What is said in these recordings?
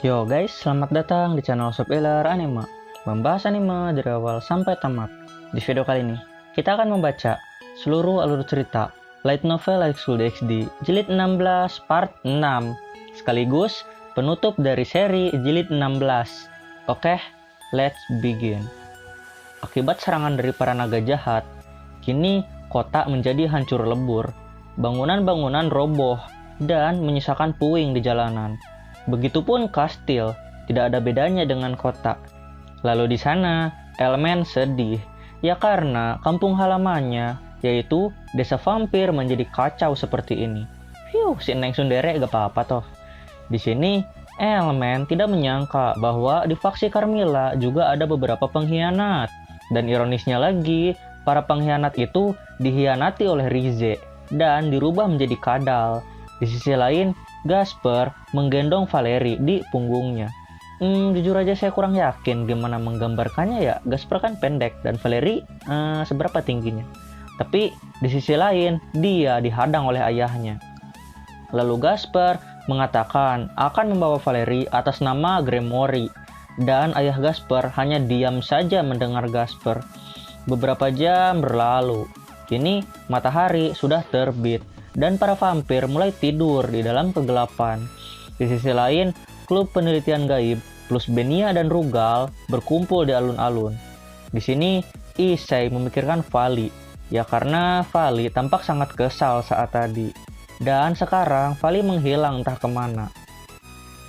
Yo guys, selamat datang di channel Spoiler Anime, membahas anime dari awal sampai tamat. Di video kali ini, kita akan membaca seluruh alur cerita light novel High School DxD jilid 16 part 6, sekaligus penutup dari seri jilid 16. Oke, let's begin. Akibat serangan dari para naga jahat, kini kota menjadi hancur lebur. Bangunan-bangunan roboh dan menyisakan puing di jalanan. Begitupun kastil, tidak ada bedanya dengan kota. Lalu di sana, Elemen sedih, ya karena kampung halamannya, yaitu desa vampir menjadi kacau seperti ini. Si Neng Sundere gak apa-apa toh. Di sini, Elemen tidak menyangka bahwa di faksi Carmilla juga ada beberapa pengkhianat. Dan ironisnya lagi, para pengkhianat itu dihianati oleh Rize dan dirubah menjadi kadal. Di sisi lain, Gasper menggendong Valerie di punggungnya. Jujur aja saya kurang yakin gimana menggambarkannya ya. Gasper kan pendek dan Valerie seberapa tingginya. Tapi di sisi lain dia dihadang oleh ayahnya. Lalu Gasper mengatakan akan membawa Valerie atas nama Gremory. Dan ayah Gasper hanya diam saja mendengar Gasper. Beberapa jam berlalu. Kini matahari sudah terbit. Dan para vampir mulai tidur di dalam kegelapan. Di sisi lain, klub penelitian gaib plus Benia dan Rugal berkumpul di alun-alun. Di sini, Issei memikirkan Vali. Ya karena Vali tampak sangat kesal saat tadi. Dan sekarang Vali menghilang entah kemana.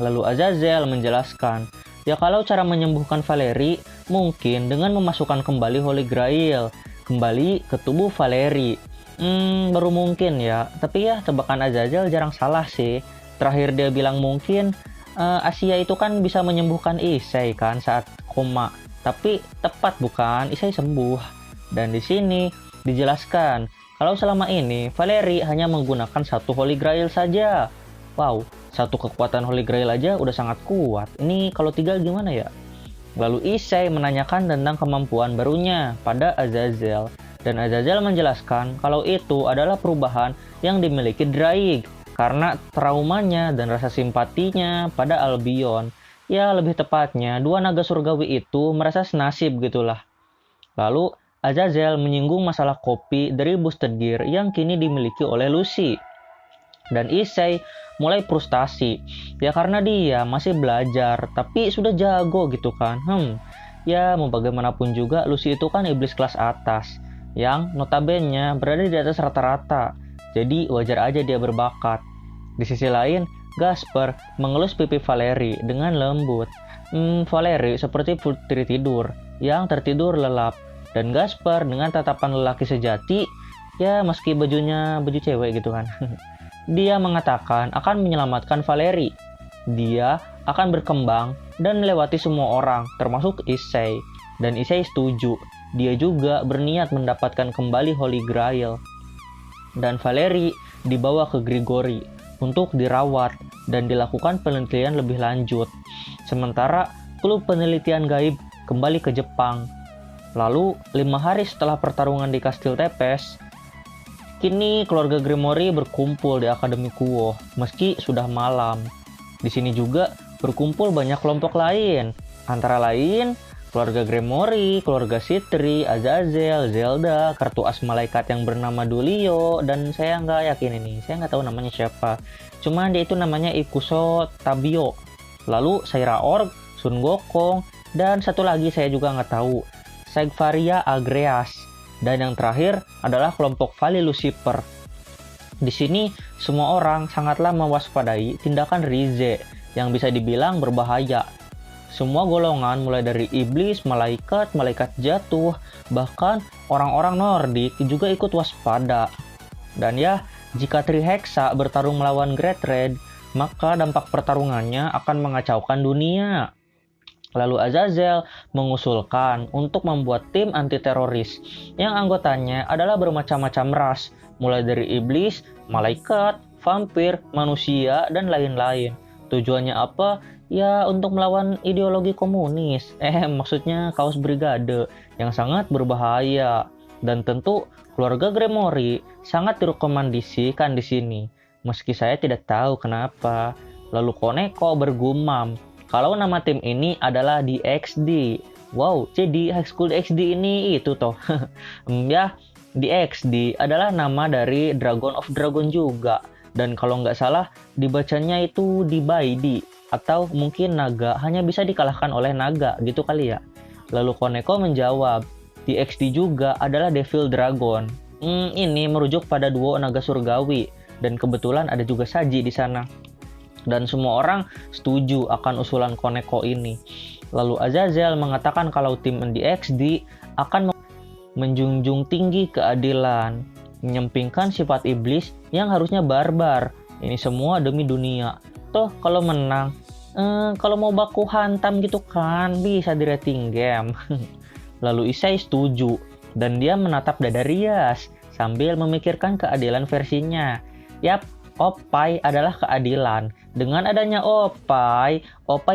Lalu Azazel menjelaskan, ya kalau cara menyembuhkan Valerie mungkin dengan memasukkan kembali Holy Grail. Kembali ke tubuh Valerie. Baru mungkin ya, tapi ya tebakan Azazel jarang salah sih. Terakhir dia bilang mungkin Asia itu kan bisa menyembuhkan Issei kan saat koma. Tapi tepat bukan, Issei sembuh. Dan di sini dijelaskan kalau selama ini Valerie hanya menggunakan satu Holy Grail saja. Wow, satu kekuatan Holy Grail aja udah sangat kuat. Ini kalau tiga gimana ya? Lalu Issei menanyakan tentang kemampuan barunya pada Azazel. Dan Azazel menjelaskan kalau itu adalah perubahan yang dimiliki Draig karena traumanya dan rasa simpatinya pada Albion. Ya lebih tepatnya, dua naga surgawi itu merasa senasib gitulah. Lalu Azazel menyinggung masalah kopi dari Boosted Gear yang kini dimiliki oleh Lucy. Dan Issei mulai frustasi, ya karena dia masih belajar tapi sudah jago gitu kan. Ya mau bagaimanapun juga Lucy itu kan iblis kelas atas. Yang notabene berada di atas rata-rata, jadi wajar aja dia berbakat. Di sisi lain, Gasper mengelus pipi Valerie dengan lembut. Valerie seperti putri tidur yang tertidur lelap, dan Gasper dengan tatapan lelaki sejati, ya meski bajunya baju cewek gitu kan. Dia mengatakan akan menyelamatkan Valerie. Dia akan berkembang dan melewati semua orang, termasuk Issei. Dan Issei setuju. Dia juga berniat mendapatkan kembali Holy Grail. Dan Valerie dibawa ke Grigori untuk dirawat dan dilakukan penelitian lebih lanjut. Sementara klub penelitian gaib kembali ke Jepang. Lalu 5 hari setelah pertarungan di Kastil Tepes, kini keluarga Gremory berkumpul di Akademi Kuo meski sudah malam. Di sini juga berkumpul banyak kelompok lain, antara lain keluarga Gremory, keluarga Citri, Azazel, Zelda, kartu as malaikat yang bernama Dulio, dan saya nggak yakin ini, saya nggak tahu namanya siapa. Cuman dia itu namanya Ikuso Tabio. Lalu Saira Org, Sun Gokong, dan satu lagi saya juga nggak tahu, Segvaria Agreas. Dan yang terakhir adalah kelompok Vali Lucifer. Di sini semua orang sangatlah mewaspadai tindakan Rize yang bisa dibilang berbahaya. Semua golongan mulai dari iblis, malaikat, malaikat jatuh, bahkan orang-orang Nordik juga ikut waspada. Dan ya, jika Trihexa bertarung melawan Great Red, maka dampak pertarungannya akan mengacaukan dunia. Lalu Azazel mengusulkan untuk membuat tim anti-teroris yang anggotanya adalah bermacam-macam ras, mulai dari iblis, malaikat, vampir, manusia, dan lain-lain. Tujuannya apa? Ya untuk melawan ideologi komunis. Maksudnya Kaos Brigade yang sangat berbahaya. Dan tentu keluarga Gremori sangat direkomendasikan di sini. Meski saya tidak tahu kenapa. Lalu Koneko bergumam kalau nama tim ini adalah DXD. Wow, jadi High School DxD ini itu toh. Ya, DxD adalah nama dari Dragon of Dragon juga. Dan kalau nggak salah, dibacanya itu Dibaidi. Atau mungkin naga hanya bisa dikalahkan oleh naga, gitu kali ya. Lalu Koneko menjawab, DxD juga adalah Devil Dragon. Ini merujuk pada duo naga surgawi. Dan kebetulan ada juga Saji di sana. Dan semua orang setuju akan usulan Koneko ini. Lalu Azazel mengatakan kalau tim DxD akan menjunjung tinggi keadilan, menyampingkan sifat iblis yang harusnya barbar. Ini semua demi dunia. Toh kalau menang, kalau mau baku hantam gitu kan bisa di rating game. Lalu Isai setuju dan dia menatap dada Rias sambil memikirkan keadilan versinya. Yap, Opai adalah keadilan. Dengan adanya Opai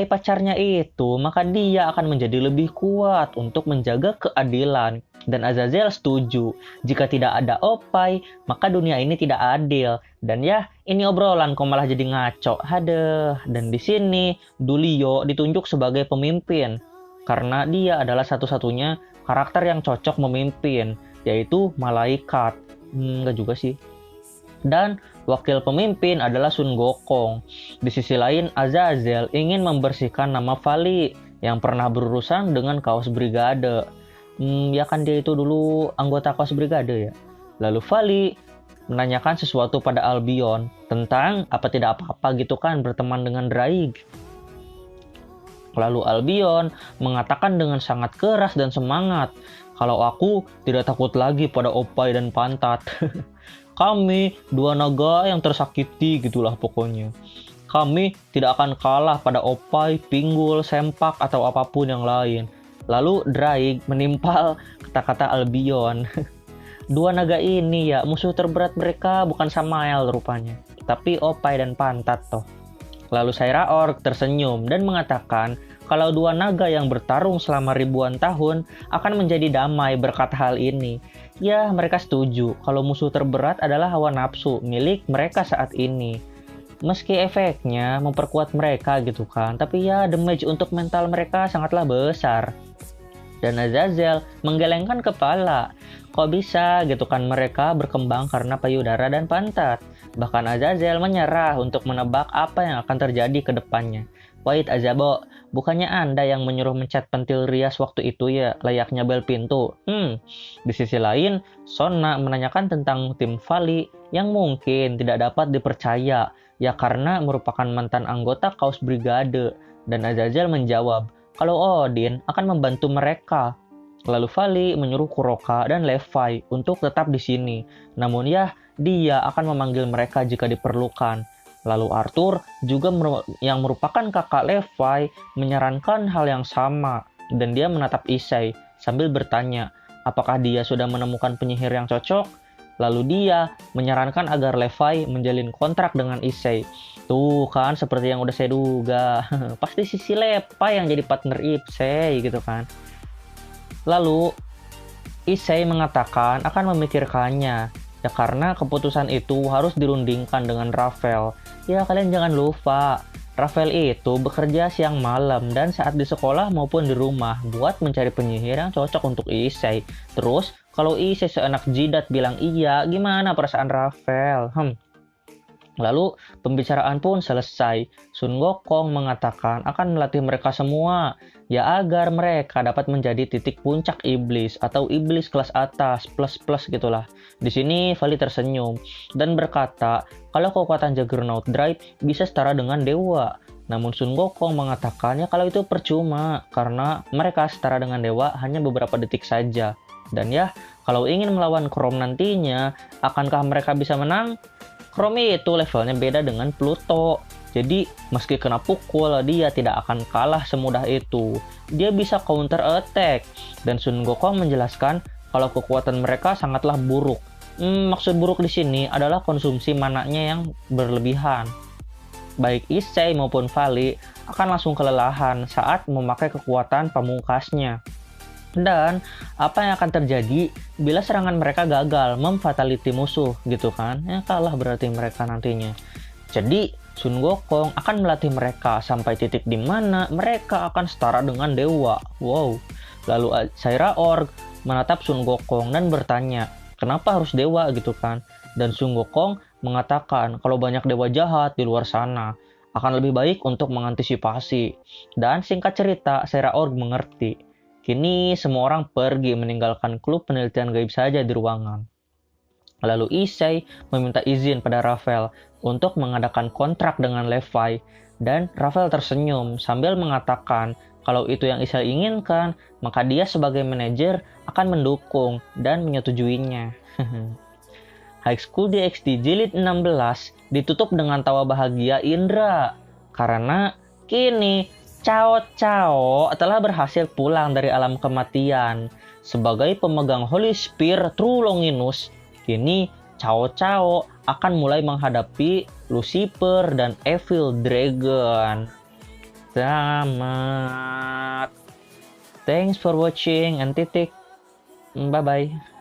pacarnya itu, maka dia akan menjadi lebih kuat untuk menjaga keadilan. Dan Azazel setuju. Jika tidak ada Opai, maka dunia ini tidak adil. Dan ya, ini obrolan kok malah jadi ngaco. Hadeh. Dan di sini, Dulio ditunjuk sebagai pemimpin. Karena dia adalah satu-satunya karakter yang cocok memimpin, yaitu malaikat. Enggak juga sih. Dan wakil pemimpin adalah Sun Gokong. Di sisi lain, Azazel ingin membersihkan nama Vali yang pernah berurusan dengan Kaos Brigade. Ya kan dia itu dulu anggota Kaos Brigade ya. Lalu Vali menanyakan sesuatu pada Albion tentang apa tidak apa-apa gitu kan berteman dengan Draig. Lalu Albion mengatakan dengan sangat keras dan semangat, kalau aku tidak takut lagi pada Opai dan Pantat. Kami dua naga yang tersakiti gitulah pokoknya. Kami tidak akan kalah pada Opai, Pinggul, Sempak, atau apapun yang lain. Lalu Draig menimpal kata-kata Albion. Dua naga ini ya musuh terberat mereka bukan Samael rupanya, tapi Opai dan Pantat toh. Lalu Saira Orc tersenyum dan mengatakan kalau dua naga yang bertarung selama ribuan tahun akan menjadi damai berkat hal ini. Ya, mereka setuju kalau musuh terberat adalah hawa nafsu milik mereka saat ini. Meski efeknya memperkuat mereka gitu kan, tapi ya damage untuk mental mereka sangatlah besar. Dan Azazel menggelengkan kepala. Kok bisa gitu kan mereka berkembang karena payudara dan pantat. Bahkan Azazel menyerah untuk menebak apa yang akan terjadi ke depannya. Wait Azabo, bukannya Anda yang menyuruh mencet pentil Rias waktu itu ya, layaknya bel pintu? Di sisi lain, Sona menanyakan tentang tim Vali yang mungkin tidak dapat dipercaya, ya karena merupakan mantan anggota Kaos Brigade. Dan Azazel menjawab, kalau Odin akan membantu mereka. Lalu Vali menyuruh Kuroka dan Levi untuk tetap di sini. Namun ya, dia akan memanggil mereka jika diperlukan. Lalu Arthur juga yang merupakan kakak Levi menyarankan hal yang sama. Dan dia menatap Isai sambil bertanya, apakah dia sudah menemukan penyihir yang cocok? Lalu dia menyarankan agar Levi menjalin kontrak dengan Isai. Tuh kan seperti yang udah saya duga. Pasti si Levi yang jadi partner Isai gitu kan. Lalu Isai mengatakan akan memikirkannya. Ya karena keputusan itu harus dirundingkan dengan Rafael. Ya kalian jangan lupa, Rafael itu bekerja siang malam dan saat di sekolah maupun di rumah buat mencari penyihir yang cocok untuk Isai. Terus kalau Isai seenak jidat bilang iya, gimana perasaan Rafael? Lalu pembicaraan pun selesai. Sun Gokong mengatakan akan melatih mereka semua, ya agar mereka dapat menjadi titik puncak iblis atau iblis kelas atas plus gitulah. Di sini Vali tersenyum dan berkata kalau kekuatan Juggernaut Drive bisa setara dengan dewa. Namun Sun Gokong mengatakannya kalau itu percuma karena mereka setara dengan dewa hanya beberapa detik saja. Dan ya, kalau ingin melawan Chrome nantinya, akankah mereka bisa menang? Chrome itu levelnya beda dengan Pluto. Jadi meski kena pukul, dia tidak akan kalah semudah itu. Dia bisa counter attack. Dan Sun Gokong menjelaskan kalau kekuatan mereka sangatlah buruk. Maksud buruk di sini adalah konsumsi mananya yang berlebihan. baik Issei maupun Valley akan langsung kelelahan saat memakai kekuatan pamungkasnya. Dan apa yang akan terjadi bila serangan mereka gagal memfatality musuh gitu kan? Ya kalah berarti mereka nantinya. Jadi Sun Gokong akan melatih mereka sampai titik di mana mereka akan setara dengan dewa. Wow. Lalu Saira Org menatap Sun Gokong dan bertanya, kenapa harus dewa gitu kan? Dan Sun Gokong mengatakan kalau banyak dewa jahat di luar sana, akan lebih baik untuk mengantisipasi. Dan singkat cerita, Saira Org mengerti. Kini semua orang pergi meninggalkan klub penelitian gaib saja di ruangan. Lalu Issei meminta izin pada Raphael untuk mengadakan kontrak dengan Levi, dan Raphael tersenyum sambil mengatakan kalau itu yang Issei inginkan, maka dia sebagai manajer akan mendukung dan menyetujuinya. High School DxD Jilid 16 ditutup dengan tawa bahagia Indra karena kini Cao Cao telah berhasil pulang dari alam kematian. Sebagai pemegang Holy Spear True Longinus, kini Cao Cao akan mulai menghadapi Lucifer dan Evil Dragon. Tamat. Thanks for watching and titik. Bye-bye.